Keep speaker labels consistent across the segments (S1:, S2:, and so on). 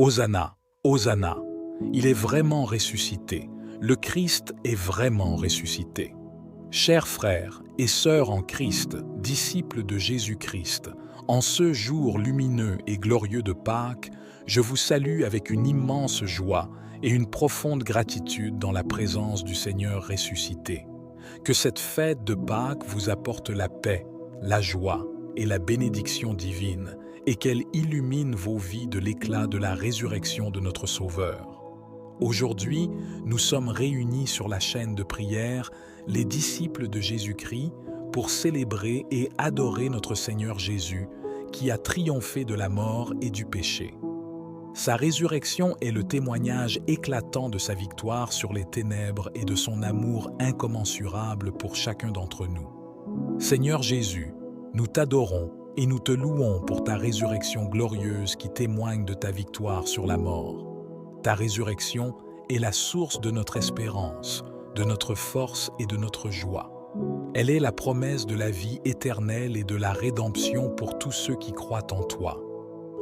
S1: Hosanna, Hosanna, il est vraiment ressuscité, le Christ est vraiment ressuscité. Chers frères et sœurs en Christ, disciples de Jésus-Christ, en ce jour lumineux et glorieux de Pâques, je vous salue avec une immense joie et une profonde gratitude dans la présence du Seigneur ressuscité. Que cette fête de Pâques vous apporte la paix, la joie et la bénédiction divine, et qu'elle illumine vos vies de l'éclat de la résurrection de notre Sauveur. Aujourd'hui, nous sommes réunis sur la chaîne de prière, les disciples de Jésus-Christ, pour célébrer et adorer notre Seigneur Jésus, qui a triomphé de la mort et du péché. Sa résurrection est le témoignage éclatant de sa victoire sur les ténèbres et de son amour incommensurable pour chacun d'entre nous. Seigneur Jésus, nous t'adorons et nous te louons pour ta résurrection glorieuse qui témoigne de ta victoire sur la mort. Ta résurrection est la source de notre espérance, de notre force et de notre joie. Elle est la promesse de la vie éternelle et de la rédemption pour tous ceux qui croient en toi.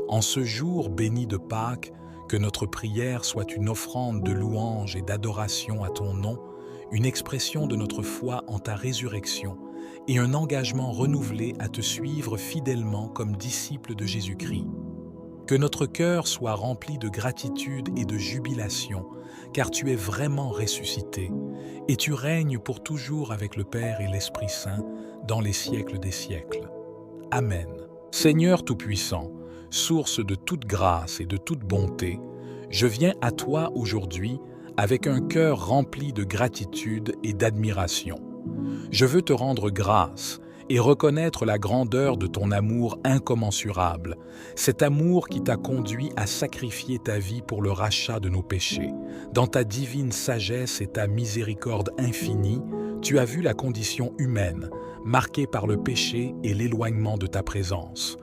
S1: En ce jour béni de Pâques, que notre prière soit une offrande de louange et d'adoration à ton nom, une expression de notre foi en ta résurrection et un engagement renouvelé à te suivre fidèlement comme disciples de Jésus-Christ. Que notre cœur soit rempli de gratitude et de jubilation, car tu es vraiment ressuscité, et tu règnes pour toujours avec le Père et l'Esprit Saint dans les siècles des siècles. Amen. Seigneur Tout-Puissant, source de toute grâce et de toute bonté, je viens à toi aujourd'hui avec un cœur rempli de gratitude et d'admiration. Je veux te rendre grâce et reconnaître la grandeur de ton amour incommensurable, cet amour qui t'a conduit à sacrifier ta vie pour le rachat de nos péchés. Dans ta divine sagesse et ta miséricorde infinie, tu as vu la condition humaine, marquée par le péché et l'éloignement de ta présence.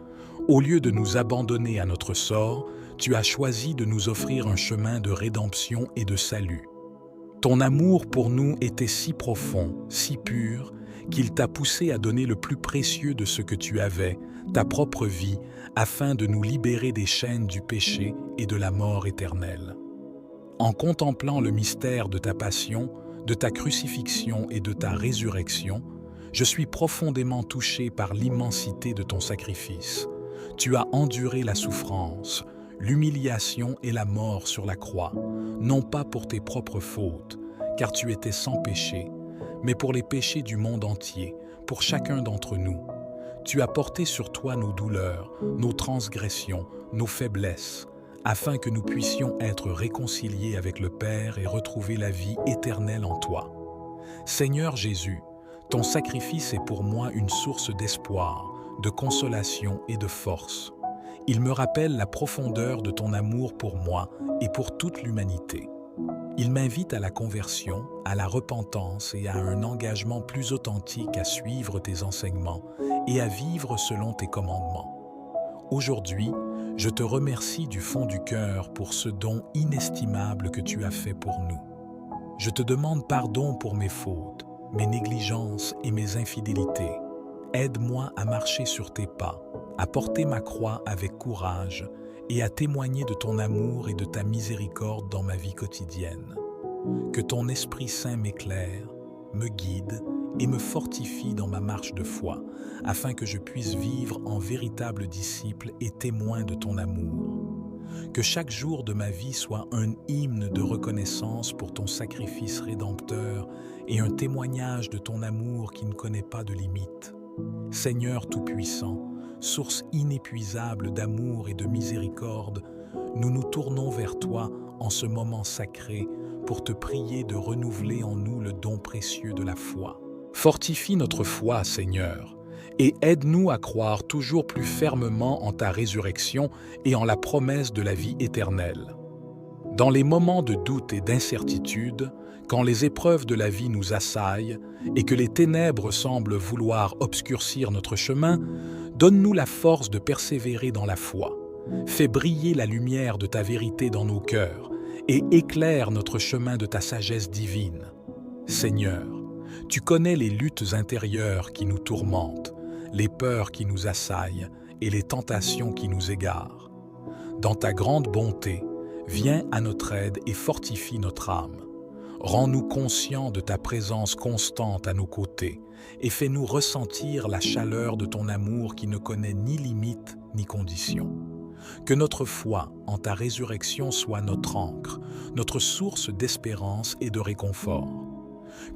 S1: Au lieu de nous abandonner à notre sort, tu as choisi de nous offrir un chemin de rédemption et de salut. Ton amour pour nous était si profond, si pur, qu'il t'a poussé à donner le plus précieux de ce que tu avais, ta propre vie, afin de nous libérer des chaînes du péché et de la mort éternelle. En contemplant le mystère de ta passion, de ta crucifixion et de ta résurrection, je suis profondément touché par l'immensité de ton sacrifice. Tu as enduré la souffrance, l'humiliation et la mort sur la croix, non pas pour tes propres fautes, car tu étais sans péché, mais pour les péchés du monde entier, pour chacun d'entre nous. Tu as porté sur toi nos douleurs, nos transgressions, nos faiblesses, afin que nous puissions être réconciliés avec le Père et retrouver la vie éternelle en toi. Seigneur Jésus, ton sacrifice est pour moi une source d'espoir, de consolation et de force. Il me rappelle la profondeur de ton amour pour moi et pour toute l'humanité. Il m'invite à la conversion, à la repentance et à un engagement plus authentique à suivre tes enseignements et à vivre selon tes commandements. Aujourd'hui, je te remercie du fond du cœur pour ce don inestimable que tu as fait pour nous. Je te demande pardon pour mes fautes, mes négligences et mes infidélités. Aide-moi à marcher sur tes pas, à porter ma croix avec courage et à témoigner de ton amour et de ta miséricorde dans ma vie quotidienne. Que ton Esprit Saint m'éclaire, me guide et me fortifie dans ma marche de foi, afin que je puisse vivre en véritable disciple et témoin de ton amour. Que chaque jour de ma vie soit un hymne de reconnaissance pour ton sacrifice rédempteur et un témoignage de ton amour qui ne connaît pas de limites. Seigneur Tout-Puissant, source inépuisable d'amour et de miséricorde, nous nous tournons vers toi en ce moment sacré pour te prier de renouveler en nous le don précieux de la foi. Fortifie notre foi, Seigneur, et aide-nous à croire toujours plus fermement en ta résurrection et en la promesse de la vie éternelle. Dans les moments de doute et d'incertitude, quand les épreuves de la vie nous assaillent et que les ténèbres semblent vouloir obscurcir notre chemin, donne-nous la force de persévérer dans la foi. Fais briller la lumière de ta vérité dans nos cœurs et éclaire notre chemin de ta sagesse divine. Seigneur, tu connais les luttes intérieures qui nous tourmentent, les peurs qui nous assaillent et les tentations qui nous égarent. Dans ta grande bonté, viens à notre aide et fortifie notre âme. Rends-nous conscients de ta présence constante à nos côtés et fais-nous ressentir la chaleur de ton amour qui ne connaît ni limite ni condition. Que notre foi en ta résurrection soit notre ancre, notre source d'espérance et de réconfort.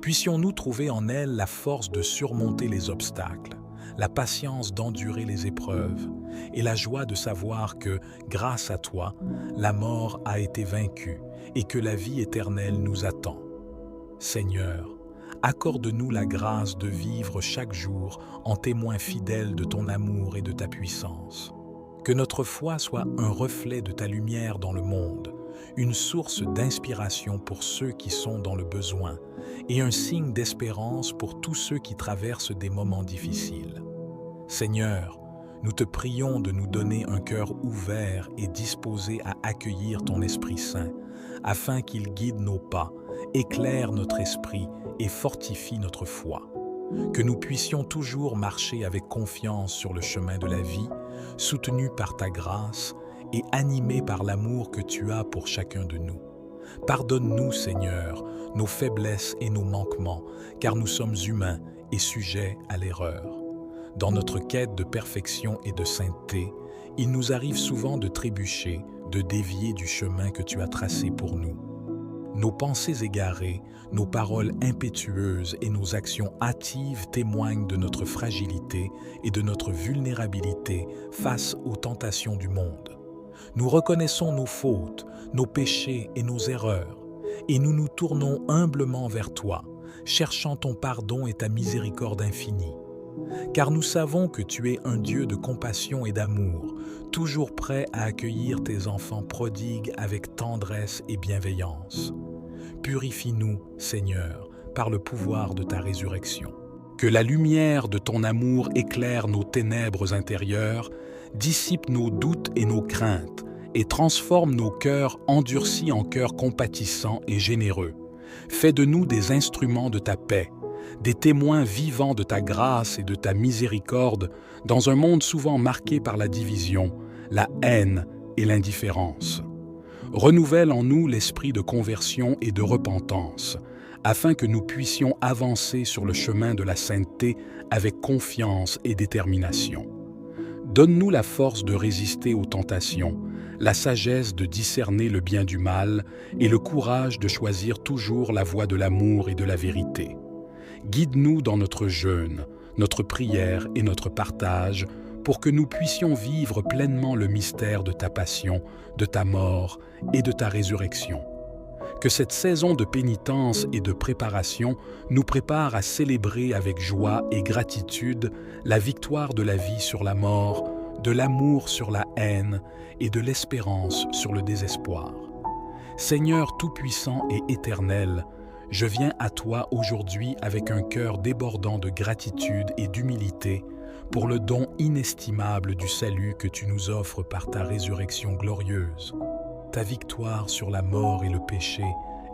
S1: Puissions-nous trouver en elle la force de surmonter les obstacles, la patience d'endurer les épreuves et la joie de savoir que, grâce à toi, la mort a été vaincue et que la vie éternelle nous attend. Seigneur, accorde-nous la grâce de vivre chaque jour en témoin fidèle de ton amour et de ta puissance. Que notre foi soit un reflet de ta lumière dans le monde, une source d'inspiration pour ceux qui sont dans le besoin et un signe d'espérance pour tous ceux qui traversent des moments difficiles. Seigneur, nous te prions de nous donner un cœur ouvert et disposé à accueillir ton Esprit Saint, afin qu'il guide nos pas, éclaire notre esprit et fortifie notre foi. Que nous puissions toujours marcher avec confiance sur le chemin de la vie, soutenus par ta grâce et animés par l'amour que tu as pour chacun de nous. Pardonne-nous, Seigneur, nos faiblesses et nos manquements, car nous sommes humains et sujets à l'erreur. Dans notre quête de perfection et de sainteté, il nous arrive souvent de trébucher, de dévier du chemin que tu as tracé pour nous. Nos pensées égarées, nos paroles impétueuses et nos actions hâtives témoignent de notre fragilité et de notre vulnérabilité face aux tentations du monde. Nous reconnaissons nos fautes, nos péchés et nos erreurs, et nous nous tournons humblement vers toi, cherchant ton pardon et ta miséricorde infinie. Car nous savons que tu es un Dieu de compassion et d'amour, toujours prêt à accueillir tes enfants prodigues avec tendresse et bienveillance. Purifie-nous, Seigneur, par le pouvoir de ta résurrection. Que la lumière de ton amour éclaire nos ténèbres intérieures, dissipe nos doutes et nos craintes, et transforme nos cœurs endurcis en cœurs compatissants et généreux. Fais de nous des instruments de ta paix, des témoins vivants de ta grâce et de ta miséricorde dans un monde souvent marqué par la division, la haine et l'indifférence. Renouvelle en nous l'esprit de conversion et de repentance, afin que nous puissions avancer sur le chemin de la sainteté avec confiance et détermination. Donne-nous la force de résister aux tentations, la sagesse de discerner le bien du mal et le courage de choisir toujours la voie de l'amour et de la vérité. Guide-nous dans notre jeûne, notre prière et notre partage pour que nous puissions vivre pleinement le mystère de ta passion, de ta mort et de ta résurrection. Que cette saison de pénitence et de préparation nous prépare à célébrer avec joie et gratitude la victoire de la vie sur la mort, de l'amour sur la haine et de l'espérance sur le désespoir. Seigneur tout-puissant et éternel, je viens à toi aujourd'hui avec un cœur débordant de gratitude et d'humilité pour le don inestimable du salut que tu nous offres par ta résurrection glorieuse. Ta victoire sur la mort et le péché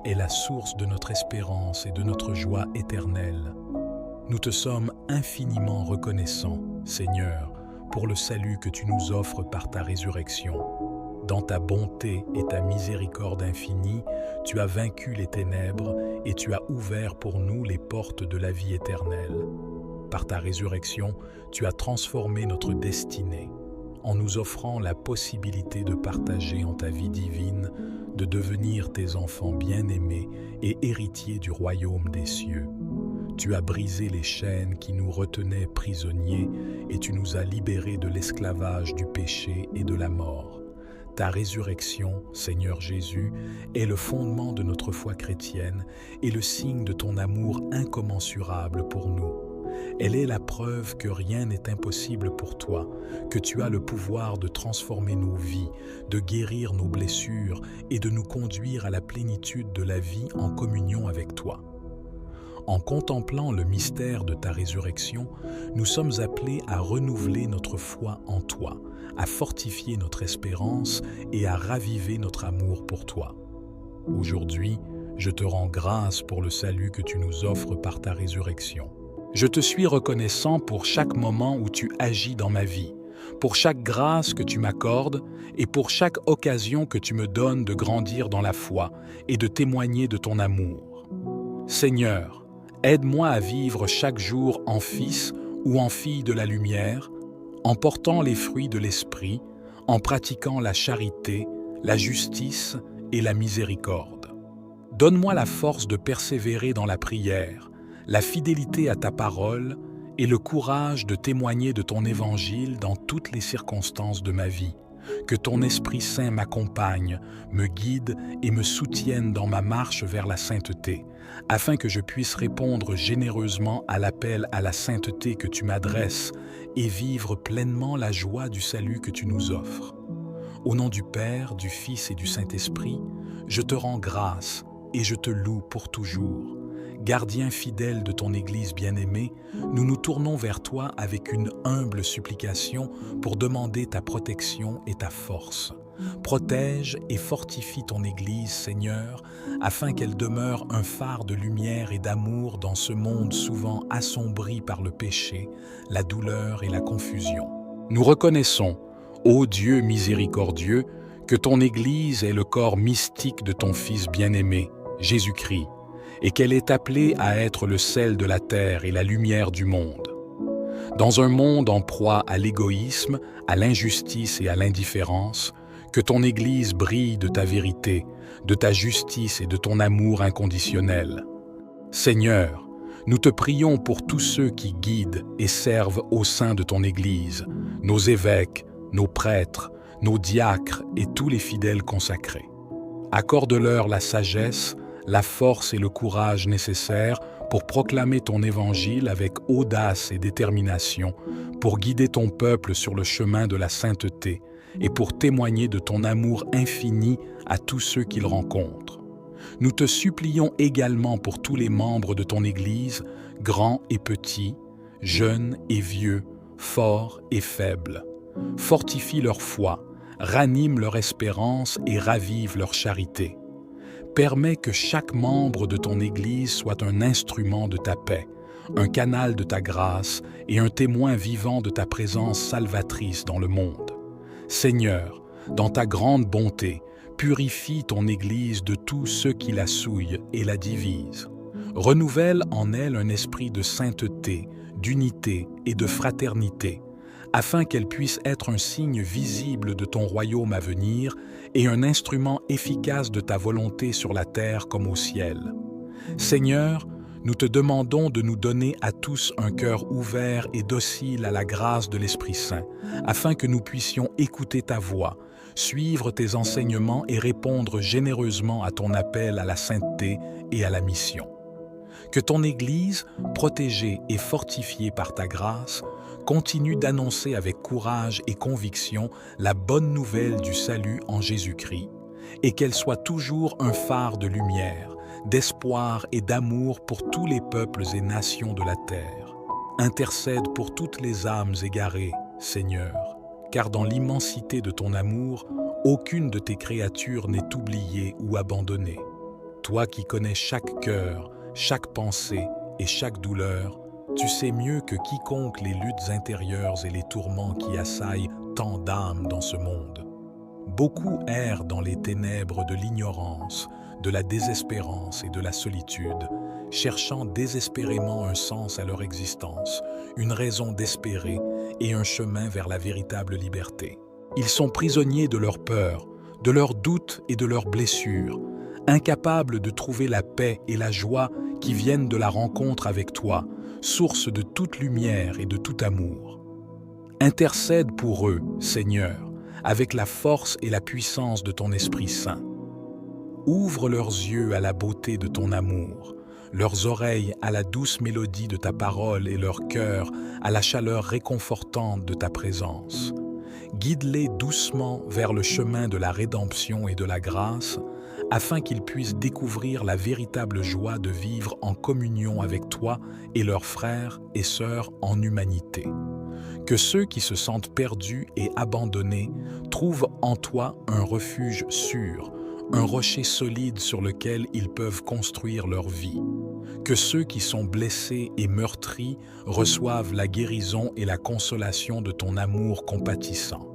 S1: est la source de notre espérance et de notre joie éternelle. Nous te sommes infiniment reconnaissants, Seigneur, pour le salut que tu nous offres par ta résurrection. Dans ta bonté et ta miséricorde infinie, tu as vaincu les ténèbres et tu as ouvert pour nous les portes de la vie éternelle. Par ta résurrection, tu as transformé notre destinée, en nous offrant la possibilité de partager en ta vie divine, de devenir tes enfants bien-aimés et héritiers du royaume des cieux. Tu as brisé les chaînes qui nous retenaient prisonniers et tu nous as libérés de l'esclavage du péché et de la mort. Ta résurrection, Seigneur Jésus, est le fondement de notre foi chrétienne et le signe de ton amour incommensurable pour nous. Elle est la preuve que rien n'est impossible pour toi, que tu as le pouvoir de transformer nos vies, de guérir nos blessures et de nous conduire à la plénitude de la vie en communion avec toi. En contemplant le mystère de ta résurrection, nous sommes appelés à renouveler notre foi en toi, à fortifier notre espérance et à raviver notre amour pour toi. Aujourd'hui, je te rends grâce pour le salut que tu nous offres par ta résurrection. Je te suis reconnaissant pour chaque moment où tu agis dans ma vie, pour chaque grâce que tu m'accordes et pour chaque occasion que tu me donnes de grandir dans la foi et de témoigner de ton amour. Seigneur, aide-moi à vivre chaque jour en fils ou en fille de la lumière, en portant les fruits de l'esprit, en pratiquant la charité, la justice et la miséricorde. Donne-moi la force de persévérer dans la prière, la fidélité à ta parole et le courage de témoigner de ton évangile dans toutes les circonstances de ma vie. Que ton Esprit Saint m'accompagne, me guide et me soutienne dans ma marche vers la sainteté, afin que je puisse répondre généreusement à l'appel à la sainteté que tu m'adresses et vivre pleinement la joie du salut que tu nous offres. Au nom du Père, du Fils et du Saint-Esprit, je te rends grâce et je te loue pour toujours. Gardien fidèle de ton Église bien-aimée, nous nous tournons vers toi avec une humble supplication pour demander ta protection et ta force. Protège et fortifie ton Église, Seigneur, afin qu'elle demeure un phare de lumière et d'amour dans ce monde souvent assombri par le péché, la douleur et la confusion. Nous reconnaissons, ô Dieu miséricordieux, que ton Église est le corps mystique de ton Fils bien-aimé, Jésus-Christ, et qu'elle est appelée à être le sel de la terre et la lumière du monde. Dans un monde en proie à l'égoïsme, à l'injustice et à l'indifférence, que ton Église brille de ta vérité, de ta justice et de ton amour inconditionnel. Seigneur, nous te prions pour tous ceux qui guident et servent au sein de ton Église, nos évêques, nos prêtres, nos diacres et tous les fidèles consacrés. Accorde-leur la sagesse, la force et le courage nécessaires pour proclamer ton évangile avec audace et détermination, pour guider ton peuple sur le chemin de la sainteté et pour témoigner de ton amour infini à tous ceux qu'ils rencontrent. Nous te supplions également pour tous les membres de ton Église, grands et petits, jeunes et vieux, forts et faibles. Fortifie leur foi, ranime leur espérance et ravive leur charité. Permets que chaque membre de ton Église soit un instrument de ta paix, un canal de ta grâce et un témoin vivant de ta présence salvatrice dans le monde. Seigneur, dans ta grande bonté, purifie ton Église de tous ceux qui la souillent et la divisent. Renouvelle en elle un esprit de sainteté, d'unité et de fraternité, afin qu'elle puisse être un signe visible de ton royaume à venir et un instrument efficace de ta volonté sur la terre comme au ciel. Seigneur, nous te demandons de nous donner à tous un cœur ouvert et docile à la grâce de l'Esprit Saint, afin que nous puissions écouter ta voix, suivre tes enseignements et répondre généreusement à ton appel à la sainteté et à la mission. Que ton Église, protégée et fortifiée par ta grâce, continue d'annoncer avec courage et conviction la bonne nouvelle du salut en Jésus-Christ, et qu'elle soit toujours un phare de lumière, d'espoir et d'amour pour tous les peuples et nations de la terre. Intercède pour toutes les âmes égarées, Seigneur, car dans l'immensité de ton amour, aucune de tes créatures n'est oubliée ou abandonnée. Toi qui connais chaque cœur, chaque pensée et chaque douleur, tu sais mieux que quiconque les luttes intérieures et les tourments qui assaillent tant d'âmes dans ce monde. Beaucoup errent dans les ténèbres de l'ignorance, de la désespérance et de la solitude, cherchant désespérément un sens à leur existence, une raison d'espérer et un chemin vers la véritable liberté. Ils sont prisonniers de leurs peurs, de leurs doutes et de leurs blessures, incapables de trouver la paix et la joie qui viennent de la rencontre avec toi, source de toute lumière et de tout amour. Intercède pour eux, Seigneur, avec la force et la puissance de ton Esprit Saint. Ouvre leurs yeux à la beauté de ton amour, leurs oreilles à la douce mélodie de ta parole et leur cœur à la chaleur réconfortante de ta présence. Guide-les doucement vers le chemin de la rédemption et de la grâce, afin qu'ils puissent découvrir la véritable joie de vivre en communion avec toi et leurs frères et sœurs en humanité. Que ceux qui se sentent perdus et abandonnés trouvent en toi un refuge sûr, un rocher solide sur lequel ils peuvent construire leur vie. Que ceux qui sont blessés et meurtris reçoivent la guérison et la consolation de ton amour compatissant.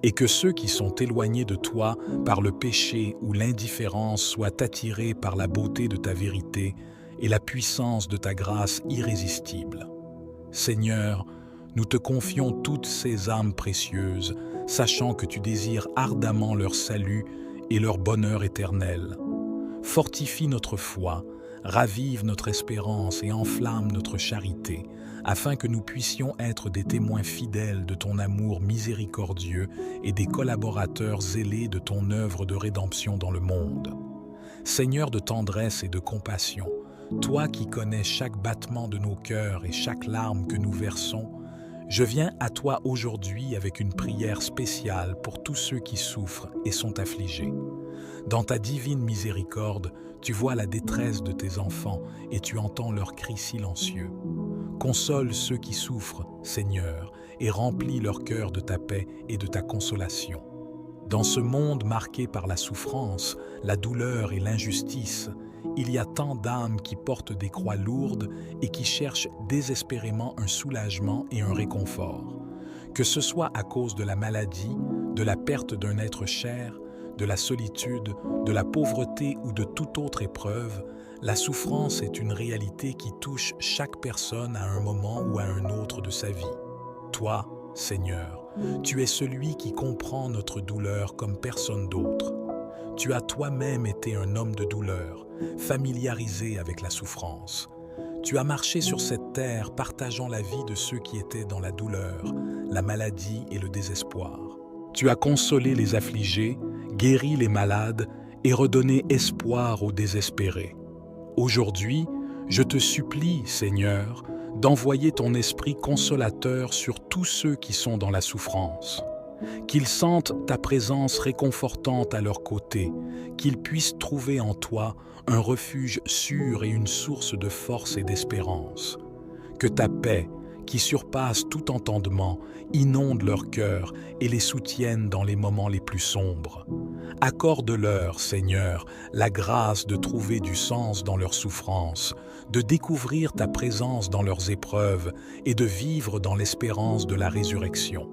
S1: Et que ceux qui sont éloignés de toi par le péché ou l'indifférence soient attirés par la beauté de ta vérité et la puissance de ta grâce irrésistible. Seigneur, nous te confions toutes ces âmes précieuses, sachant que tu désires ardemment leur salut et leur bonheur éternel. Fortifie notre foi, ravive notre espérance et enflamme notre charité, afin que nous puissions être des témoins fidèles de ton amour miséricordieux et des collaborateurs zélés de ton œuvre de rédemption dans le monde. Seigneur de tendresse et de compassion, toi qui connais chaque battement de nos cœurs et chaque larme que nous versons, je viens à toi aujourd'hui avec une prière spéciale pour tous ceux qui souffrent et sont affligés. Dans ta divine miséricorde, tu vois la détresse de tes enfants et tu entends leurs cris silencieux. Console ceux qui souffrent, Seigneur, et remplis leur cœur de ta paix et de ta consolation. Dans ce monde marqué par la souffrance, la douleur et l'injustice, il y a tant d'âmes qui portent des croix lourdes et qui cherchent désespérément un soulagement et un réconfort. Que ce soit à cause de la maladie, de la perte d'un être cher, de la solitude, de la pauvreté ou de toute autre épreuve, la souffrance est une réalité qui touche chaque personne à un moment ou à un autre de sa vie. Toi, Seigneur, tu es celui qui comprend notre douleur comme personne d'autre. Tu as toi-même été un homme de douleur, familiarisé avec la souffrance. Tu as marché sur cette terre partageant la vie de ceux qui étaient dans la douleur, la maladie et le désespoir. Tu as consolé les affligés, guéri les malades et redonné espoir aux désespérés. Aujourd'hui, je te supplie, Seigneur, d'envoyer ton esprit consolateur sur tous ceux qui sont dans la souffrance. Qu'ils sentent ta présence réconfortante à leur côté, qu'ils puissent trouver en toi un refuge sûr et une source de force et d'espérance. Que ta paix, qui surpasse tout entendement, inonde leur cœur et les soutienne dans les moments les plus sombres. Accorde-leur, Seigneur, la grâce de trouver du sens dans leurs souffrances, de découvrir ta présence dans leurs épreuves et de vivre dans l'espérance de la résurrection.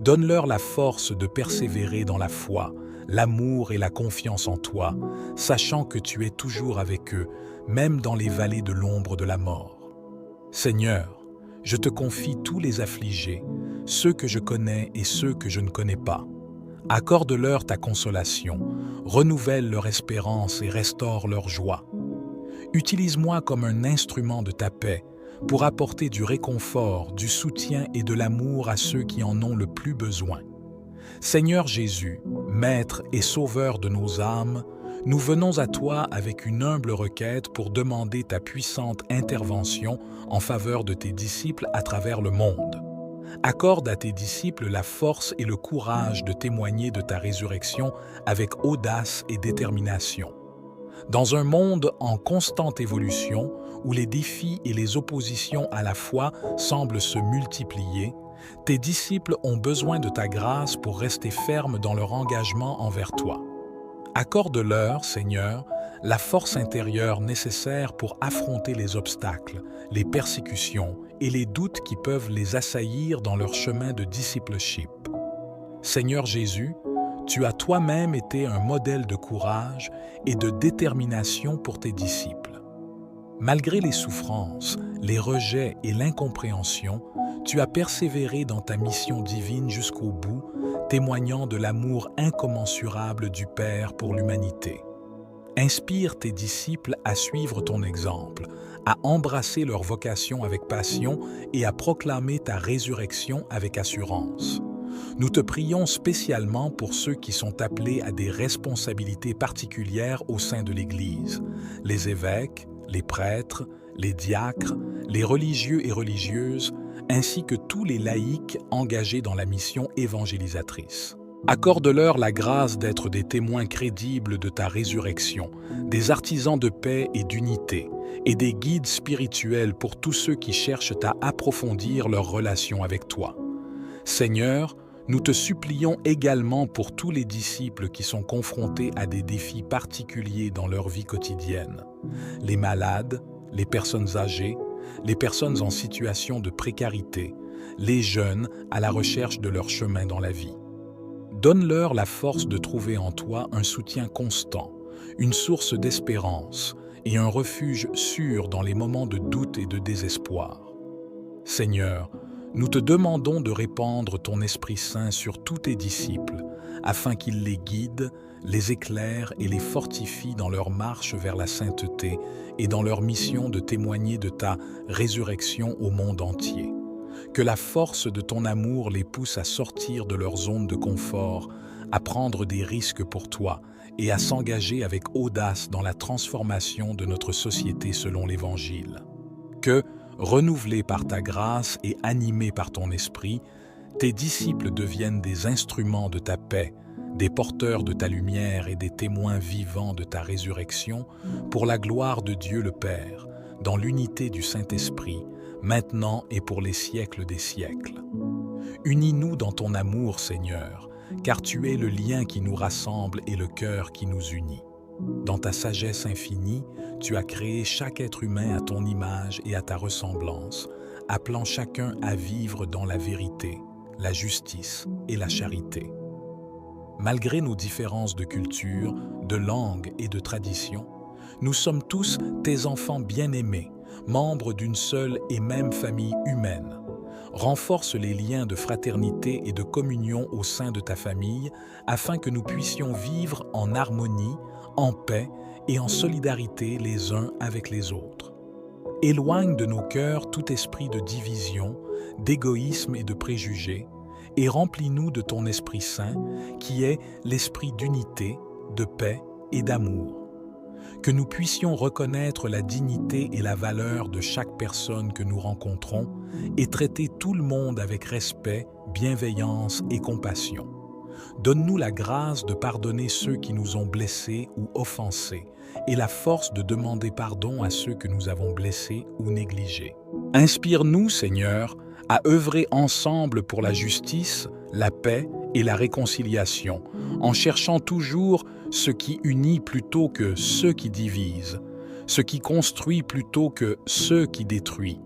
S1: Donne-leur la force de persévérer dans la foi, l'amour et la confiance en toi, sachant que tu es toujours avec eux, même dans les vallées de l'ombre de la mort. Seigneur, je te confie tous les affligés, ceux que je connais et ceux que je ne connais pas. Accorde-leur ta consolation, renouvelle leur espérance et restaure leur joie. Utilise-moi comme un instrument de ta paix pour apporter du réconfort, du soutien et de l'amour à ceux qui en ont le plus besoin. Seigneur Jésus, Maître et Sauveur de nos âmes, nous venons à toi avec une humble requête pour demander ta puissante intervention en faveur de tes disciples à travers le monde. Accorde à tes disciples la force et le courage de témoigner de ta résurrection avec audace et détermination. Dans un monde en constante évolution, où les défis et les oppositions à la foi semblent se multiplier, tes disciples ont besoin de ta grâce pour rester fermes dans leur engagement envers toi. Accorde-leur, Seigneur, la force intérieure nécessaire pour affronter les obstacles, les persécutions et les doutes qui peuvent les assaillir dans leur chemin de discipleship. Seigneur Jésus, tu as toi-même été un modèle de courage et de détermination pour tes disciples. Malgré les souffrances, les rejets et l'incompréhension, tu as persévéré dans ta mission divine jusqu'au bout, témoignant de l'amour incommensurable du Père pour l'humanité. Inspire tes disciples à suivre ton exemple, à embrasser leur vocation avec passion et à proclamer ta résurrection avec assurance. Nous te prions spécialement pour ceux qui sont appelés à des responsabilités particulières au sein de l'Église, les évêques, les prêtres, les diacres, les religieux et religieuses, ainsi que tous les laïcs engagés dans la mission évangélisatrice. Accorde-leur la grâce d'être des témoins crédibles de ta résurrection, des artisans de paix et d'unité, et des guides spirituels pour tous ceux qui cherchent à approfondir leur relation avec toi. Seigneur, nous te supplions également pour tous les disciples qui sont confrontés à des défis particuliers dans leur vie quotidienne, les malades, les personnes âgées, les personnes en situation de précarité, les jeunes à la recherche de leur chemin dans la vie. Donne-leur la force de trouver en toi un soutien constant, une source d'espérance et un refuge sûr dans les moments de doute et de désespoir. Seigneur, nous te demandons de répandre ton Esprit Saint sur tous tes disciples, afin qu'ils les guident, les éclairent et les fortifient dans leur marche vers la sainteté et dans leur mission de témoigner de ta résurrection au monde entier. Que la force de ton amour les pousse à sortir de leur zone de confort, à prendre des risques pour toi et à s'engager avec audace dans la transformation de notre société selon l'Évangile. Que, renouvelés par ta grâce et animés par ton esprit, tes disciples deviennent des instruments de ta paix, des porteurs de ta lumière et des témoins vivants de ta résurrection, pour la gloire de Dieu le Père, dans l'unité du Saint-Esprit, maintenant et pour les siècles des siècles. Unis-nous dans ton amour, Seigneur, car tu es le lien qui nous rassemble et le cœur qui nous unit. Dans ta sagesse infinie, tu as créé chaque être humain à ton image et à ta ressemblance, appelant chacun à vivre dans la vérité, la justice et la charité. Malgré nos différences de culture, de langue et de tradition, nous sommes tous tes enfants bien-aimés, membres d'une seule et même famille humaine. Renforce les liens de fraternité et de communion au sein de ta famille afin que nous puissions vivre en harmonie, en paix et en solidarité les uns avec les autres. Éloigne de nos cœurs tout esprit de division, d'égoïsme et de préjugés, et remplis-nous de ton Esprit Saint, qui est l'esprit d'unité, de paix et d'amour. Que nous puissions reconnaître la dignité et la valeur de chaque personne que nous rencontrons et traiter tout le monde avec respect, bienveillance et compassion. Donne-nous la grâce de pardonner ceux qui nous ont blessés ou offensés et la force de demander pardon à ceux que nous avons blessés ou négligés. Inspire-nous, Seigneur, à œuvrer ensemble pour la justice, la paix et la réconciliation, en cherchant toujours ce qui unit plutôt que ce qui divise, ce qui construit plutôt que ce qui détruit.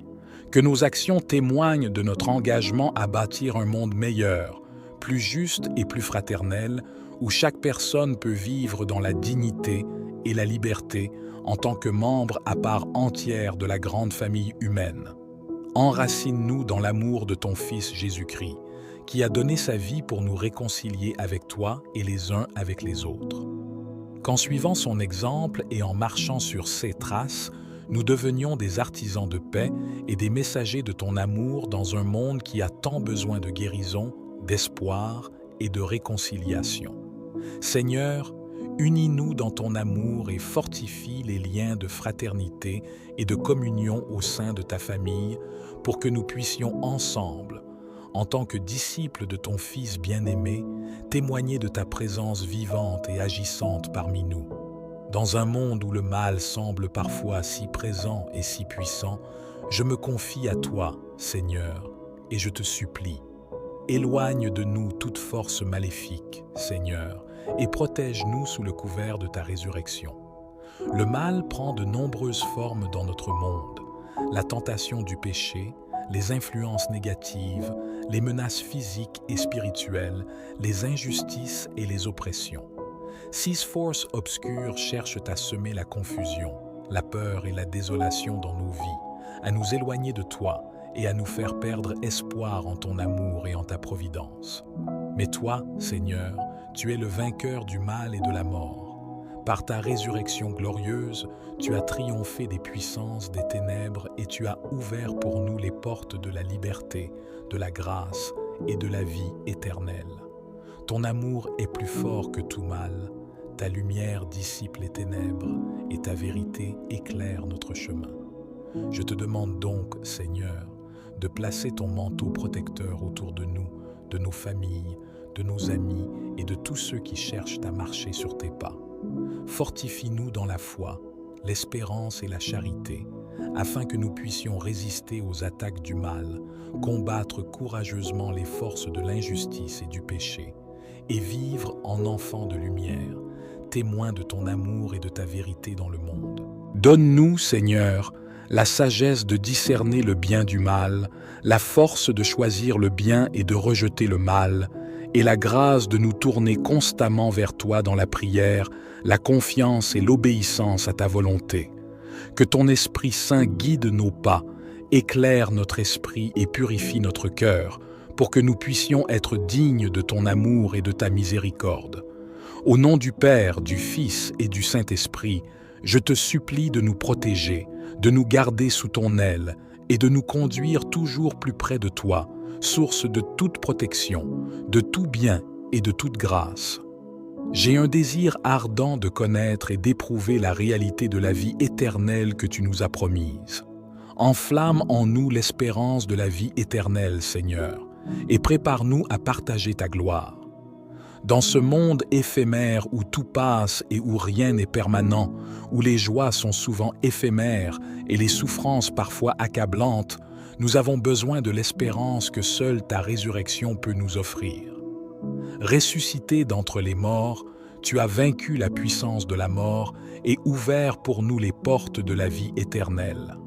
S1: Que nos actions témoignent de notre engagement à bâtir un monde meilleur, plus juste et plus fraternel, où chaque personne peut vivre dans la dignité et la liberté en tant que membre à part entière de la grande famille humaine. Enracine-nous dans l'amour de ton Fils Jésus-Christ, qui a donné sa vie pour nous réconcilier avec toi et les uns avec les autres. Qu'en suivant son exemple et en marchant sur ses traces, nous devenions des artisans de paix et des messagers de ton amour dans un monde qui a tant besoin de guérison, d'espoir et de réconciliation. Seigneur, unis-nous dans ton amour et fortifie les liens de fraternité et de communion au sein de ta famille pour que nous puissions ensemble, en tant que disciples de ton Fils bien-aimé, témoigner de ta présence vivante et agissante parmi nous. Dans un monde où le mal semble parfois si présent et si puissant, je me confie à toi, Seigneur, et je te supplie. Éloigne de nous toute force maléfique, Seigneur, et protège-nous sous le couvert de ta résurrection. Le mal prend de nombreuses formes dans notre monde. La tentation du péché, les influences négatives, les menaces physiques et spirituelles, les injustices et les oppressions. Ces forces obscures cherchent à semer la confusion, la peur et la désolation dans nos vies, à nous éloigner de toi et à nous faire perdre espoir en ton amour et en ta providence. Mais toi, Seigneur, tu es le vainqueur du mal et de la mort. Par ta résurrection glorieuse, tu as triomphé des puissances des ténèbres et tu as ouvert pour nous les portes de la liberté, de la grâce et de la vie éternelle. Ton amour est plus fort que tout mal, ta lumière dissipe les ténèbres et ta vérité éclaire notre chemin. Je te demande donc, Seigneur, de placer ton manteau protecteur autour de nous, de nos familles, de nos amis et de tous ceux qui cherchent à marcher sur tes pas. Fortifie-nous dans la foi, l'espérance et la charité, afin que nous puissions résister aux attaques du mal, combattre courageusement les forces de l'injustice et du péché, et vivre en enfants de lumière, témoins de ton amour et de ta vérité dans le monde. Donne-nous, Seigneur, la sagesse de discerner le bien du mal, la force de choisir le bien et de rejeter le mal, et la grâce de nous tourner constamment vers toi dans la prière, la confiance et l'obéissance à ta volonté. Que ton Esprit Saint guide nos pas, éclaire notre esprit et purifie notre cœur, pour que nous puissions être dignes de ton amour et de ta miséricorde. Au nom du Père, du Fils et du Saint-Esprit, je te supplie de nous protéger, de nous garder sous ton aile et de nous conduire toujours plus près de toi, source de toute protection, de tout bien et de toute grâce. J'ai un désir ardent de connaître et d'éprouver la réalité de la vie éternelle que tu nous as promise. Enflamme en nous l'espérance de la vie éternelle, Seigneur, et prépare-nous à partager ta gloire. Dans ce monde éphémère où tout passe et où rien n'est permanent, où les joies sont souvent éphémères et les souffrances parfois accablantes, nous avons besoin de l'espérance que seule ta résurrection peut nous offrir. Ressuscité d'entre les morts, tu as vaincu la puissance de la mort et ouvert pour nous les portes de la vie éternelle.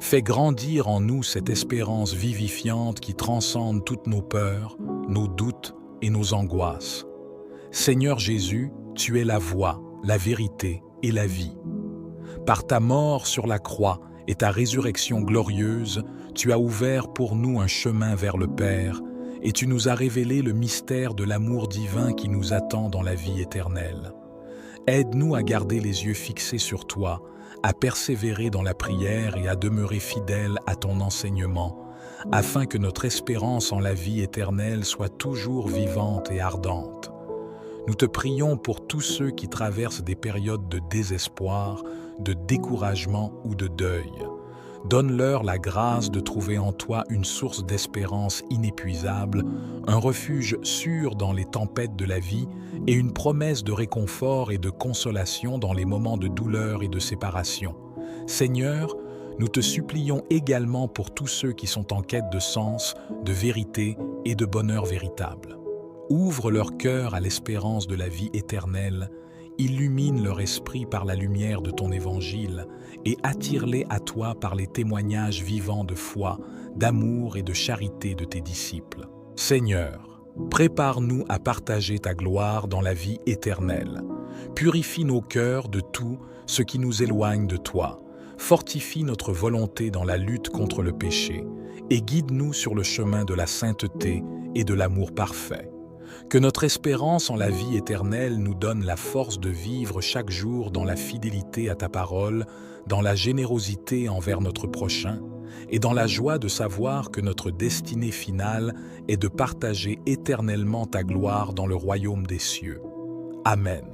S1: Fais grandir en nous cette espérance vivifiante qui transcende toutes nos peurs, nos doutes et nos angoisses. Seigneur Jésus, tu es la voie, la vérité et la vie. Par ta mort sur la croix et ta résurrection glorieuse, tu as ouvert pour nous un chemin vers le Père et tu nous as révélé le mystère de l'amour divin qui nous attend dans la vie éternelle. Aide-nous à garder les yeux fixés sur toi, à persévérer dans la prière et à demeurer fidèles à ton enseignement, afin que notre espérance en la vie éternelle soit toujours vivante et ardente. Nous te prions pour tous ceux qui traversent des périodes de désespoir, de découragement ou de deuil. Donne-leur la grâce de trouver en toi une source d'espérance inépuisable, un refuge sûr dans les tempêtes de la vie et une promesse de réconfort et de consolation dans les moments de douleur et de séparation. Seigneur, nous te supplions également pour tous ceux qui sont en quête de sens, de vérité et de bonheur véritable. Ouvre leur cœur à l'espérance de la vie éternelle, illumine leur esprit par la lumière de ton évangile et attire-les à toi par les témoignages vivants de foi, d'amour et de charité de tes disciples. Seigneur, prépare-nous à partager ta gloire dans la vie éternelle. Purifie nos cœurs de tout ce qui nous éloigne de toi. Fortifie notre volonté dans la lutte contre le péché et guide-nous sur le chemin de la sainteté et de l'amour parfait. Que notre espérance en la vie éternelle nous donne la force de vivre chaque jour dans la fidélité à ta parole, dans la générosité envers notre prochain et dans la joie de savoir que notre destinée finale est de partager éternellement ta gloire dans le royaume des cieux. Amen.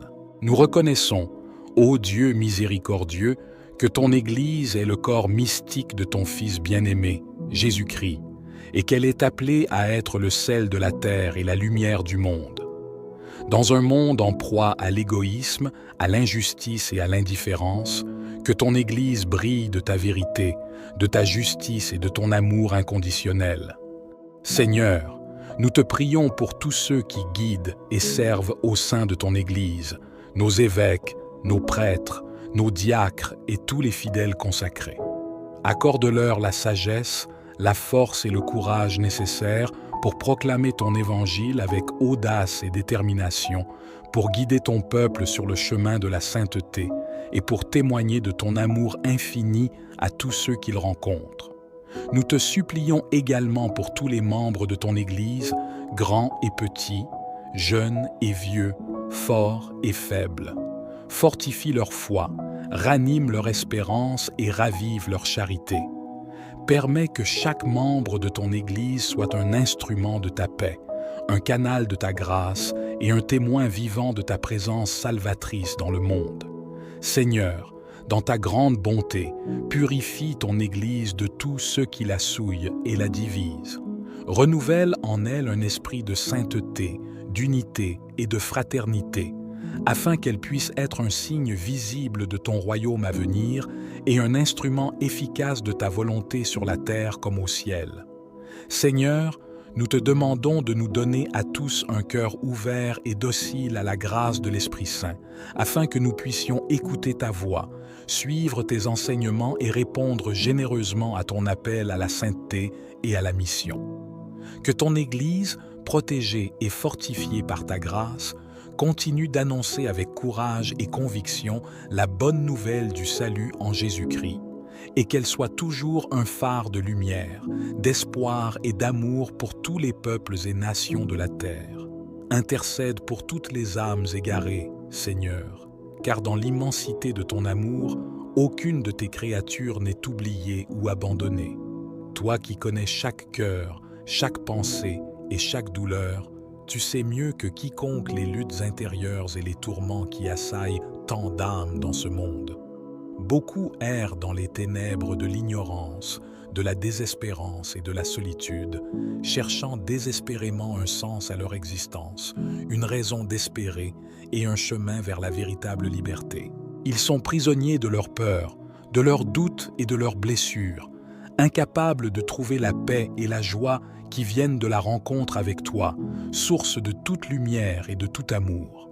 S1: Nous reconnaissons, ô Dieu miséricordieux, que ton Église est le corps mystique de ton Fils bien-aimé, Jésus-Christ, et qu'elle est appelée à être le sel de la terre et la lumière du monde. Dans un monde en proie à l'égoïsme, à l'injustice et à l'indifférence, que ton Église brille de ta vérité, de ta justice et de ton amour inconditionnel. Seigneur, nous te prions pour tous ceux qui guident et servent au sein de ton Église, nos évêques, nos prêtres, nos diacres et tous les fidèles consacrés. Accorde-leur la sagesse, la force et le courage nécessaires pour proclamer ton évangile avec audace et détermination, pour guider ton peuple sur le chemin de la sainteté et pour témoigner de ton amour infini à tous ceux qu'ils rencontrent. Nous te supplions également pour tous les membres de ton Église, grands et petits, jeunes et vieux, forts et faibles. Fortifie leur foi, ranime leur espérance et ravive leur charité. Permets que chaque membre de ton Église soit un instrument de ta paix, un canal de ta grâce et un témoin vivant de ta présence salvatrice dans le monde. Seigneur, dans ta grande bonté, purifie ton Église de tous ceux qui la souillent et la divisent. Renouvelle en elle un esprit de sainteté, d'unité et de fraternité, afin qu'elle puisse être un signe visible de ton royaume à venir et un instrument efficace de ta volonté sur la terre comme au ciel. Seigneur, Nous te demandons de nous donner à tous un cœur ouvert et docile à la grâce de l'Esprit Saint, afin que nous puissions écouter ta voix, suivre tes enseignements et répondre généreusement à ton appel à la sainteté et à la mission. Que ton Église, protégée et fortifiée par ta grâce, continue d'annoncer avec courage et conviction la bonne nouvelle du salut en Jésus-Christ, et qu'elle soit toujours un phare de lumière, d'espoir et d'amour pour tous les peuples et nations de la terre. Intercède pour toutes les âmes égarées, Seigneur, car dans l'immensité de ton amour, aucune de tes créatures n'est oubliée ou abandonnée. Toi qui connais chaque cœur, chaque pensée et chaque douleur, tu sais mieux que quiconque les luttes intérieures et les tourments qui assaillent tant d'âmes dans ce monde. Beaucoup errent dans les ténèbres de l'ignorance, de la désespérance et de la solitude, cherchant désespérément un sens à leur existence, une raison d'espérer et un chemin vers la véritable liberté. Ils sont prisonniers de leurs peurs, de leurs doutes et de leurs blessures, incapables de trouver la paix et la joie qui viennent de la rencontre avec toi, source de toute lumière et de tout amour.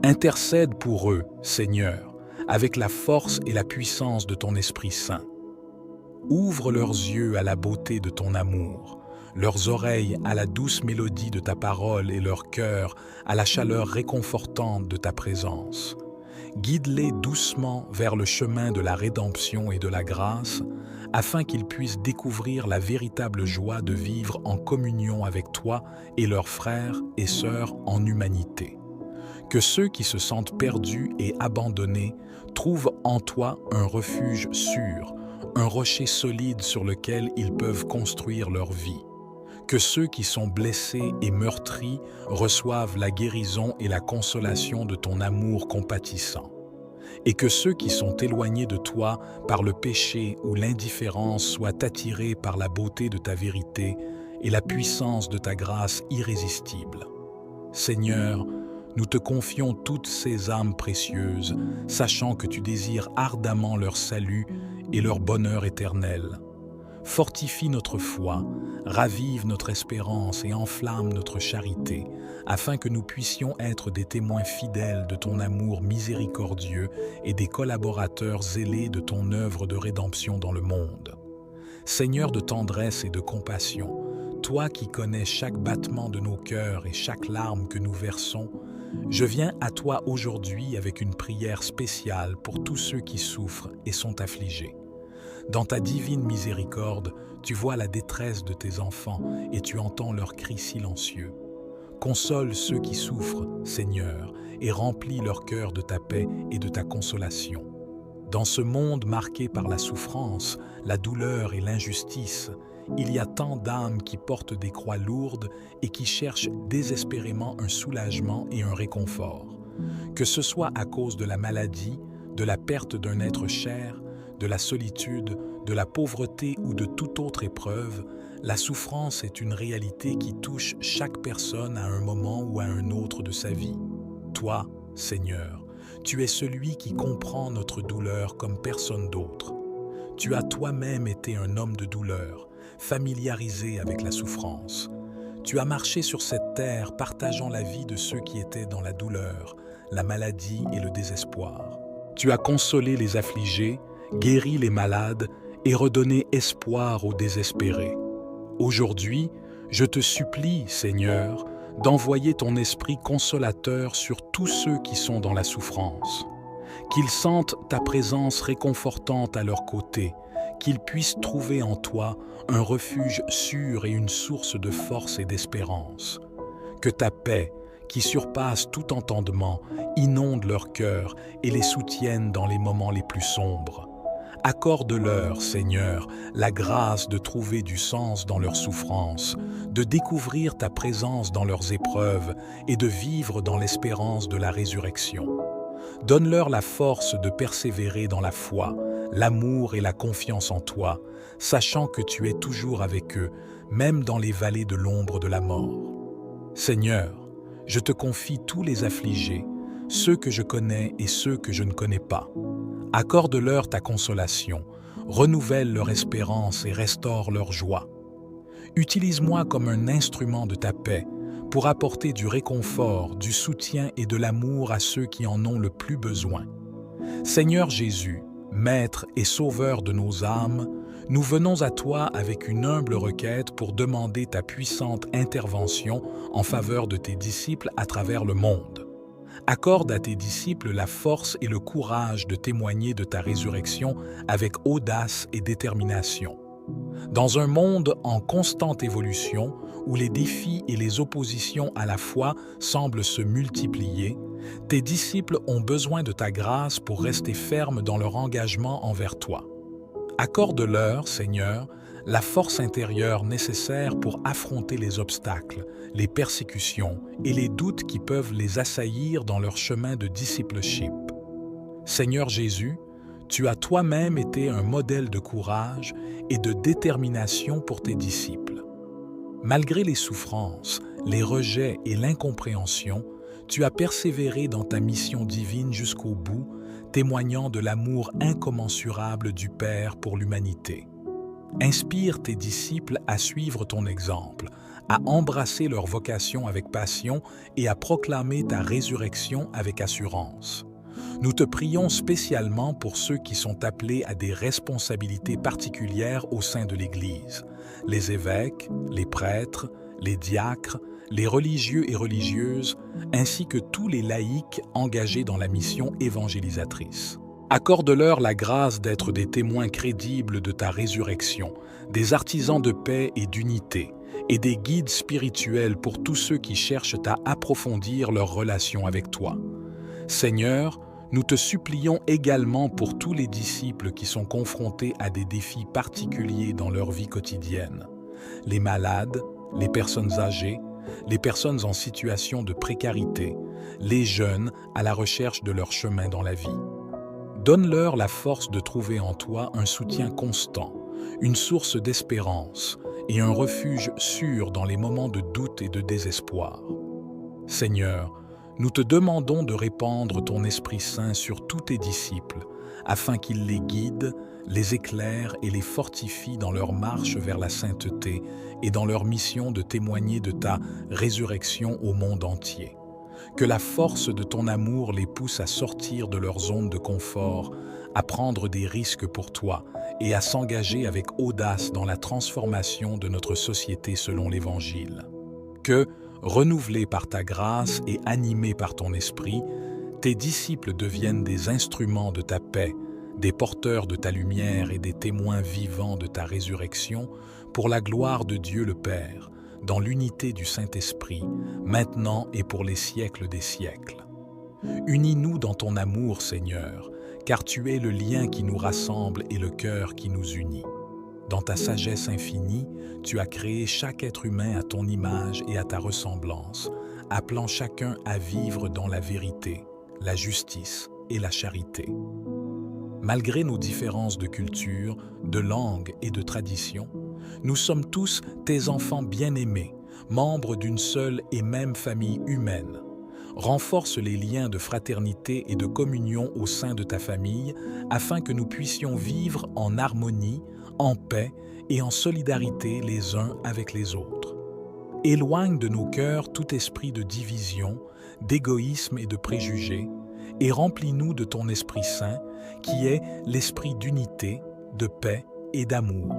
S1: Intercède pour eux, Seigneur, avec la force et la puissance de ton Esprit Saint. Ouvre leurs yeux à la beauté de ton amour, leurs oreilles à la douce mélodie de ta parole et leur cœur à la chaleur réconfortante de ta présence. Guide-les doucement vers le chemin de la rédemption et de la grâce, afin qu'ils puissent découvrir la véritable joie de vivre en communion avec toi et leurs frères et sœurs en humanité. Que ceux qui se sentent perdus et abandonnés trouvent en toi un refuge sûr, un rocher solide sur lequel ils peuvent construire leur vie. Que ceux qui sont blessés et meurtris reçoivent la guérison et la consolation de ton amour compatissant. Et que ceux qui sont éloignés de toi par le péché ou l'indifférence soient attirés par la beauté de ta vérité et la puissance de ta grâce irrésistible. Seigneur, nous te confions toutes ces âmes précieuses, sachant que tu désires ardemment leur salut et leur bonheur éternel. Fortifie notre foi, ravive notre espérance et enflamme notre charité, afin que nous puissions être des témoins fidèles de ton amour miséricordieux et des collaborateurs zélés de ton œuvre de rédemption dans le monde. Seigneur de tendresse et de compassion, toi qui connais chaque battement de nos cœurs et chaque larme que nous versons, je viens à toi aujourd'hui avec une prière spéciale pour tous ceux qui souffrent et sont affligés. Dans ta divine miséricorde, tu vois la détresse de tes enfants et tu entends leurs cris silencieux. Console ceux qui souffrent, Seigneur, et remplis leur cœur de ta paix et de ta consolation. Dans ce monde marqué par la souffrance, la douleur et l'injustice, il y a tant d'âmes qui portent des croix lourdes et qui cherchent désespérément un soulagement et un réconfort. Que ce soit à cause de la maladie, de la perte d'un être cher, de la solitude, de la pauvreté ou de toute autre épreuve, la souffrance est une réalité qui touche chaque personne à un moment ou à un autre de sa vie. Toi, Seigneur, tu es celui qui comprend notre douleur comme personne d'autre. Tu as toi-même été un homme de douleur, familiarisé avec la souffrance. Tu as marché sur cette terre partageant la vie de ceux qui étaient dans la douleur, la maladie et le désespoir. Tu as consolé les affligés, guéri les malades et redonné espoir aux désespérés. Aujourd'hui, je te supplie, Seigneur, d'envoyer ton esprit consolateur sur tous ceux qui sont dans la souffrance. Qu'ils sentent ta présence réconfortante à leur côté, qu'ils puissent trouver en toi un refuge sûr et une source de force et d'espérance. Que ta paix, qui surpasse tout entendement, inonde leur cœur et les soutienne dans les moments les plus sombres. Accorde-leur, Seigneur, la grâce de trouver du sens dans leurs souffrances, de découvrir ta présence dans leurs épreuves et de vivre dans l'espérance de la résurrection. Donne-leur la force de persévérer dans la foi, l'amour et la confiance en toi, sachant que tu es toujours avec eux, même dans les vallées de l'ombre de la mort. Seigneur, je te confie tous les affligés, ceux que je connais et ceux que je ne connais pas. Accorde-leur ta consolation, renouvelle leur espérance et restaure leur joie. Utilise-moi comme un instrument de ta paix pour apporter du réconfort, du soutien et de l'amour à ceux qui en ont le plus besoin. Seigneur Jésus, Maître et Sauveur de nos âmes, nous venons à toi avec une humble requête pour demander ta puissante intervention en faveur de tes disciples à travers le monde. Accorde à tes disciples la force et le courage de témoigner de ta résurrection avec audace et détermination. Dans un monde en constante évolution, où les défis et les oppositions à la foi semblent se multiplier, tes disciples ont besoin de ta grâce pour rester fermes dans leur engagement envers toi. Accorde-leur, Seigneur, la force intérieure nécessaire pour affronter les obstacles, les persécutions et les doutes qui peuvent les assaillir dans leur chemin de discipleship. Seigneur Jésus, tu as toi-même été un modèle de courage et de détermination pour tes disciples. Malgré les souffrances, les rejets et l'incompréhension, tu as persévéré dans ta mission divine jusqu'au bout, témoignant de l'amour incommensurable du Père pour l'humanité. Inspire tes disciples à suivre ton exemple, à embrasser leur vocation avec passion et à proclamer ta résurrection avec assurance. Nous te prions spécialement pour ceux qui sont appelés à des responsabilités particulières au sein de l'Église, les évêques, les prêtres, les diacres, les religieux et religieuses, ainsi que tous les laïcs engagés dans la mission évangélisatrice. Accorde-leur la grâce d'être des témoins crédibles de ta résurrection, des artisans de paix et d'unité, et des guides spirituels pour tous ceux qui cherchent à approfondir leur relation avec toi. Seigneur, nous te supplions également pour tous les disciples qui sont confrontés à des défis particuliers dans leur vie quotidienne. Les malades, les personnes âgées, les personnes en situation de précarité, les jeunes à la recherche de leur chemin dans la vie. Donne-leur la force de trouver en toi un soutien constant, une source d'espérance et un refuge sûr dans les moments de doute et de désespoir. Seigneur, nous te demandons de répandre ton Esprit Saint sur tous tes disciples, afin qu'ils les guident, les éclairent et les fortifient dans leur marche vers la sainteté et dans leur mission de témoigner de ta résurrection au monde entier. Que la force de ton amour les pousse à sortir de leur zone de confort, à prendre des risques pour toi et à s'engager avec audace dans la transformation de notre société selon l'Évangile. Que, renouvelés par ta grâce et animés par ton esprit, tes disciples deviennent des instruments de ta paix, des porteurs de ta lumière et des témoins vivants de ta résurrection, pour la gloire de Dieu le Père, dans l'unité du Saint-Esprit, maintenant et pour les siècles des siècles. Unis-nous dans ton amour, Seigneur, car tu es le lien qui nous rassemble et le cœur qui nous unit. Dans ta sagesse infinie, tu as créé chaque être humain à ton image et à ta ressemblance, appelant chacun à vivre dans la vérité, la justice et la charité. Malgré nos différences de culture, de langue et de tradition, nous sommes tous tes enfants bien-aimés, membres d'une seule et même famille humaine. Renforce les liens de fraternité et de communion au sein de ta famille afin que nous puissions vivre en harmonie, en paix et en solidarité les uns avec les autres. Éloigne de nos cœurs tout esprit de division, d'égoïsme et de préjugés, et remplis-nous de ton Esprit Saint, qui est l'esprit d'unité, de paix et d'amour.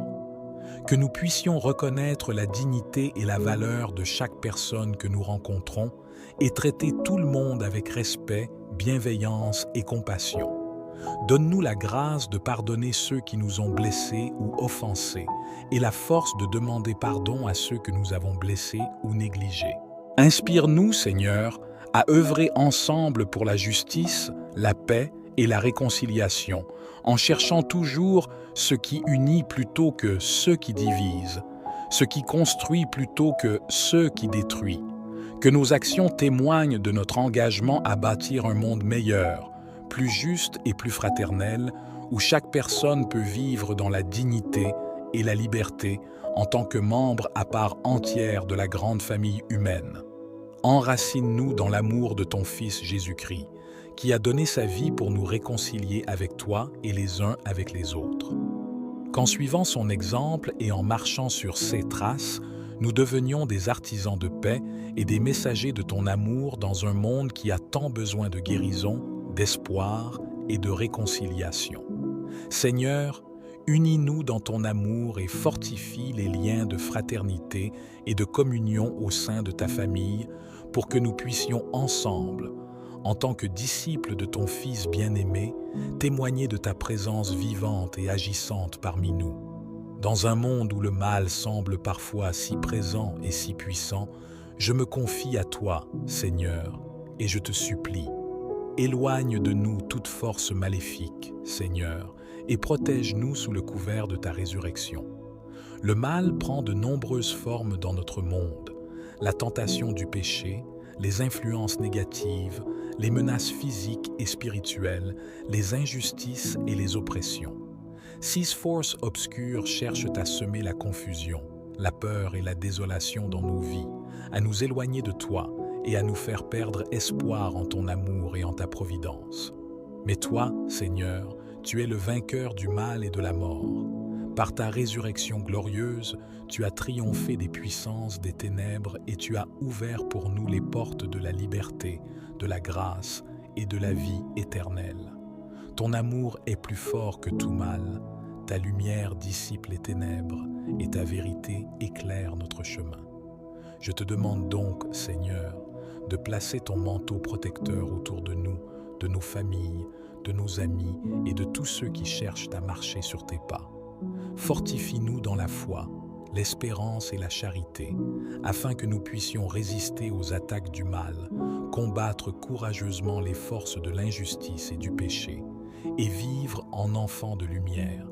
S1: Que nous puissions reconnaître la dignité et la valeur de chaque personne que nous rencontrons et traiter tout le monde avec respect, bienveillance et compassion. Donne-nous la grâce de pardonner ceux qui nous ont blessés ou offensés et la force de demander pardon à ceux que nous avons blessés ou négligés. Inspire-nous, Seigneur, à œuvrer ensemble pour la justice, la paix et la réconciliation, en cherchant toujours ce qui unit plutôt que ce qui divise, ce qui construit plutôt que ce qui détruit. Que nos actions témoignent de notre engagement à bâtir un monde meilleur, plus juste et plus fraternel, où chaque personne peut vivre dans la dignité et la liberté en tant que membre à part entière de la grande famille humaine. Enracine-nous dans l'amour de ton Fils Jésus-Christ, qui a donné sa vie pour nous réconcilier avec toi et les uns avec les autres. qu'en suivant son exemple et en marchant sur ses traces, nous devenions des artisans de paix et des messagers de ton amour dans un monde qui a tant besoin de guérison, d'espoir et de réconciliation. Seigneur, unis-nous dans ton amour et fortifie les liens de fraternité et de communion au sein de ta famille pour que nous puissions ensemble, en tant que disciples de ton Fils bien-aimé, témoigner de ta présence vivante et agissante parmi nous. Dans un monde où le mal semble parfois si présent et si puissant, je me confie à toi, Seigneur, et je te supplie. Éloigne de nous toute force maléfique, Seigneur, et protège-nous sous le couvert de ta résurrection. Le mal prend de nombreuses formes dans notre monde. La tentation du péché, les influences négatives, les menaces physiques et spirituelles, les injustices et les oppressions. Ces forces obscures cherchent à semer la confusion, la peur et la désolation dans nos vies, à nous éloigner de toi et à nous faire perdre espoir en ton amour et en ta providence. Mais toi, Seigneur, tu es le vainqueur du mal et de la mort. Par ta résurrection glorieuse, tu as triomphé des puissances des ténèbres et tu as ouvert pour nous les portes de la liberté, de la grâce et de la vie éternelle. Ton amour est plus fort que tout mal, ta lumière dissipe les ténèbres et ta vérité éclaire notre chemin. Je te demande donc, Seigneur, de placer ton manteau protecteur autour de nous, de nos familles, de nos amis et de tous ceux qui cherchent à marcher sur tes pas. Fortifie-nous dans la foi, l'espérance et la charité, afin que nous puissions résister aux attaques du mal, combattre courageusement les forces de l'injustice et du péché, et vivre en enfants de lumière,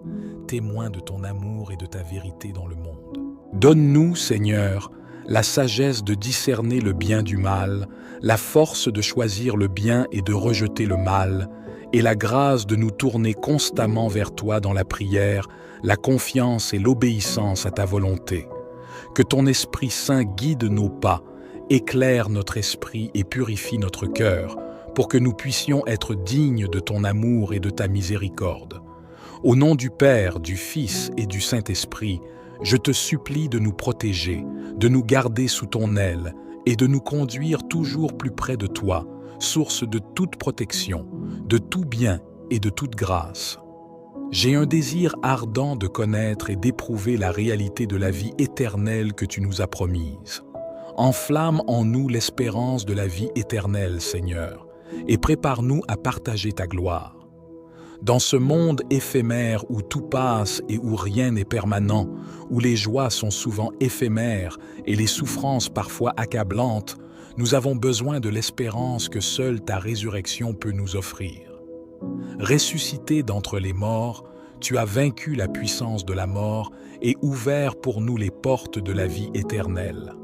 S1: témoins de ton amour et de ta vérité dans le monde. Donne-nous, Seigneur, la sagesse de discerner le bien du mal, la force de choisir le bien et de rejeter le mal, et la grâce de nous tourner constamment vers toi dans la prière, la confiance et l'obéissance à ta volonté. Que ton Esprit Saint guide nos pas, éclaire notre esprit et purifie notre cœur, pour que nous puissions être dignes de ton amour et de ta miséricorde. Au nom du Père, du Fils et du Saint-Esprit, je te supplie de nous protéger, de nous garder sous ton aile et de nous conduire toujours plus près de toi, source de toute protection, de tout bien et de toute grâce. J'ai un désir ardent de connaître et d'éprouver la réalité de la vie éternelle que tu nous as promise. Enflamme en nous l'espérance de la vie éternelle, Seigneur, et prépare-nous à partager ta gloire. Dans ce monde éphémère où tout passe et où rien n'est permanent, où les joies sont souvent éphémères et les souffrances parfois accablantes, nous avons besoin de l'espérance que seule ta résurrection peut nous offrir. Ressuscité d'entre les morts, tu as vaincu la puissance de la mort et ouvert pour nous les portes de la vie éternelle.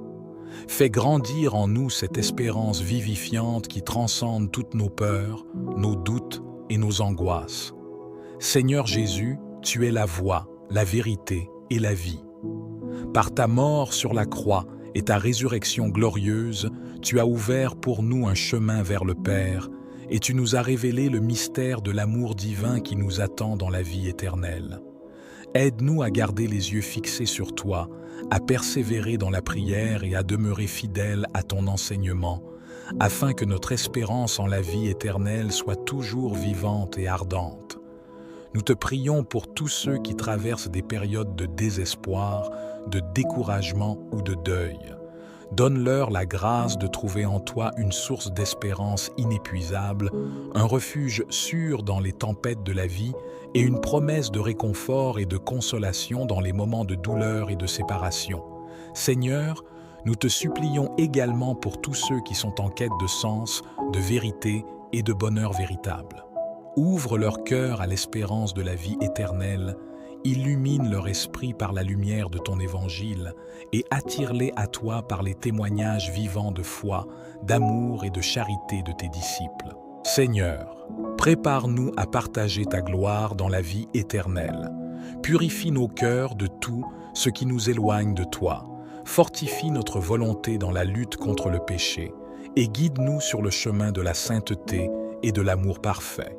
S1: Fais grandir en nous cette espérance vivifiante qui transcende toutes nos peurs, nos doutes et nos angoisses. Seigneur Jésus, tu es la voie, la vérité et la vie. Par ta mort sur la croix et ta résurrection glorieuse, tu as ouvert pour nous un chemin vers le Père et tu nous as révélé le mystère de l'amour divin qui nous attend dans la vie éternelle. Aide-nous à garder les yeux fixés sur toi, à persévérer dans la prière et à demeurer fidèles à ton enseignement, afin que notre espérance en la vie éternelle soit toujours vivante et ardente. Nous te prions pour tous ceux qui traversent des périodes de désespoir, de découragement ou de deuil. Donne-leur la grâce de trouver en toi une source d'espérance inépuisable, un refuge sûr dans les tempêtes de la vie et une promesse de réconfort et de consolation dans les moments de douleur et de séparation. Seigneur, nous te supplions également pour tous ceux qui sont en quête de sens, de vérité et de bonheur véritable. Ouvre leur cœur à l'espérance de la vie éternelle, illumine leur esprit par la lumière de ton évangile et attire-les à toi par les témoignages vivants de foi, d'amour et de charité de tes disciples. Seigneur, prépare-nous à partager ta gloire dans la vie éternelle. Purifie nos cœurs de tout ce qui nous éloigne de toi. Fortifie notre volonté dans la lutte contre le péché et guide-nous sur le chemin de la sainteté et de l'amour parfait.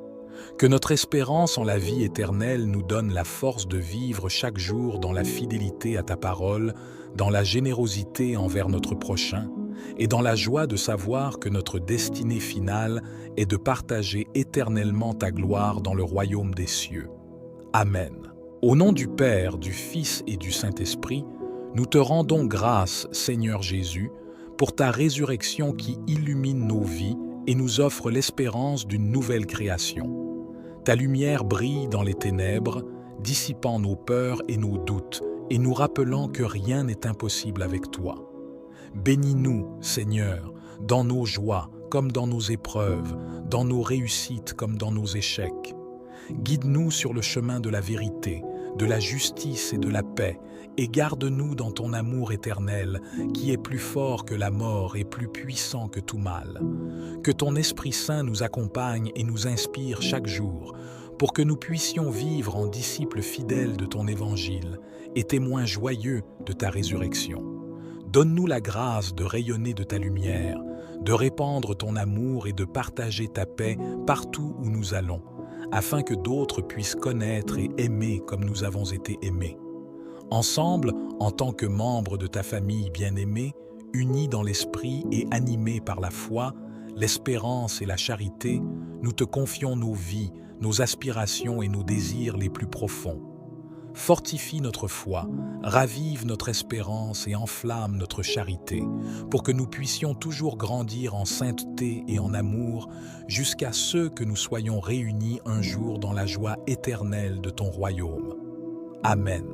S1: Que notre espérance en la vie éternelle nous donne la force de vivre chaque jour dans la fidélité à ta parole, dans la générosité envers notre prochain, et dans la joie de savoir que notre destinée finale est de partager éternellement ta gloire dans le royaume des cieux. Amen. Au nom du Père, du Fils et du Saint-Esprit, nous te rendons grâce, Seigneur Jésus, pour ta résurrection qui illumine nos vies et nous offre l'espérance d'une nouvelle création. Ta lumière brille dans les ténèbres, dissipant nos peurs et nos doutes, et nous rappelant que rien n'est impossible avec toi. Bénis-nous, Seigneur, dans nos joies comme dans nos épreuves, dans nos réussites comme dans nos échecs. Guide-nous sur le chemin de la vérité, de la justice et de la paix, et garde-nous dans ton amour éternel, qui est plus fort que la mort et plus puissant que tout mal. Que ton Esprit Saint nous accompagne et nous inspire chaque jour, pour que nous puissions vivre en disciples fidèles de ton évangile et témoins joyeux de ta résurrection. Donne-nous la grâce de rayonner de ta lumière, de répandre ton amour et de partager ta paix partout où nous allons, afin que d'autres puissent connaître et aimer comme nous avons été aimés. Ensemble, en tant que membres de ta famille bien-aimée, unis dans l'esprit et animés par la foi, l'espérance et la charité, nous te confions nos vies, nos aspirations et nos désirs les plus profonds. Fortifie notre foi, ravive notre espérance et enflamme notre charité, pour que nous puissions toujours grandir en sainteté et en amour, jusqu'à ce que nous soyons réunis un jour dans la joie éternelle de ton royaume. Amen.